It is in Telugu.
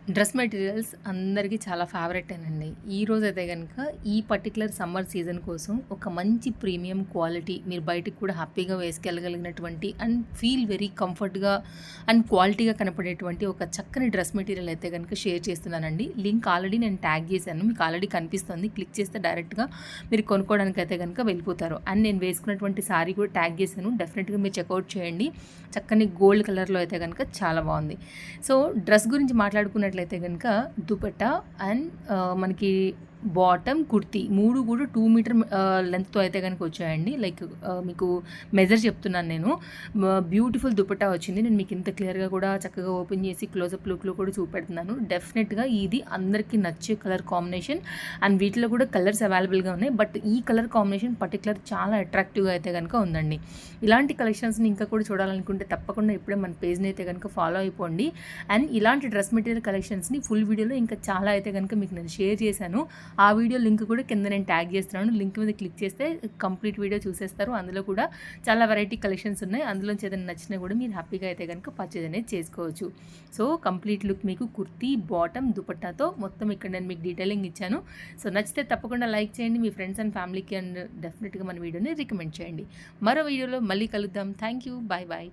డ్రెస్ మెటీరియల్స్ అందరికీ చాలా ఫేవరెటేనండి. ఈరోజైతే గనక ఈ పర్టిక్యులర్ సమ్మర్ సీజన్ కోసం ఒక మంచి ప్రీమియం క్వాలిటీ మీరు బయటికి కూడా హ్యాపీగా వేసుకెళ్ళగలిగినటువంటి అండ్ ఫీల్ వెరీ కంఫర్ట్‌గా అండ్ క్వాలిటీగా కనపడేటువంటి ఒక చక్కని డ్రెస్ మెటీరియల్ అయితే గనక షేర్ చేస్తున్నానండి. లింక్ ఆల్రెడీ నేను ట్యాగ్ చేశాను. మీకు ఆల్రెడీ కనిపిస్తుంది. క్లిక్ చేస్తే డైరెక్ట్‌గా మీరు కొనుక్కోవడానికైతే గనక వెళ్ళిపోతారు. అండ్ నేను వేసుకున్నటువంటి సారీ కూడా ట్యాగ్ చేశాను. డెఫినెట్‌గా మీరు చెక్‌ఔట్ చేయండి. చక్కని గోల్డ్ కలర్‌లో అయితే గనక చాలా బాగుంది. సో డ్రెస్ గురించి మాట్లాడుకున్నట్లయితే గనక దుపట్టా అండ్ మనకి బాటమ్, కుర్తీ 3 కూడా 2 మీటర్ లెంత్‌తో అయితే గనుక వచ్చాయండి. లైక్ మీకు మెజర్ చెప్తున్నాను నేను. బ్యూటిఫుల్ దుపట్టా వచ్చింది. నేను మీకు ఇంత క్లియర్‌గా కూడా చక్కగా ఓపెన్ చేసి క్లోజప్ లుక్‌లో కూడా చూపెడుతున్నాను. డెఫినెట్‌గా ఇది అందరికీ నచ్చే కలర్ కాంబినేషన్ అండ్ వీటిలో కూడా కలర్స్ అవైలబుల్‌గా ఉన్నాయి. బట్ ఈ కలర్ కాంబినేషన్ పర్టికులర్ చాలా అట్రాక్టివ్‌గా అయితే గనుక ఉందండి. ఇలాంటి కలెక్షన్స్‌ని ఇంకా కూడా చూడాలనుకుంటే తప్పకుండా ఇప్పుడే మన పేజ్‌ని అయితే గనుక ఫాలో అయిపోండి. అండ్ ఇలాంటి డ్రెస్ మెటీరియల్ కలెక్షన్స్‌ని ఫుల్ వీడియోలో ఇంకా చాలా అయితే గనుక మీకు నేను షేర్ చేశాను. ఆ వీడియో లింక్ కూడా కింద నేను ట్యాగ్ చేస్తున్నాను. లింక్ మీద క్లిక్ చేస్తే కంప్లీట్ వీడియో చూసేస్తారు. అందులో కూడా చాలా వెరైటీ కలెక్షన్స్ ఉన్నాయి. అందులోంచి ఏదైనా నచ్చినా కూడా మీరు హ్యాపీగా అయితే కనుక పర్చేజ్ అనేది చేసుకోవచ్చు. సో కంప్లీట్ లుక్ మీకు కుర్తీ, బాటమ్, దుపట్టాతో మొత్తం ఇక్కడ నేను మీకు డీటెయిలింగ్ ఇచ్చాను. సో నచ్చితే తప్పకుండా లైక్ చేయండి. మీ ఫ్రెండ్స్ అండ్ ఫ్యామిలీకి అండ్ డెఫినెట్గా మన వీడియోని రికమెండ్ చేయండి. మరో వీడియోలో మళ్ళీ కలుద్దాం. Thank you. Bye bye.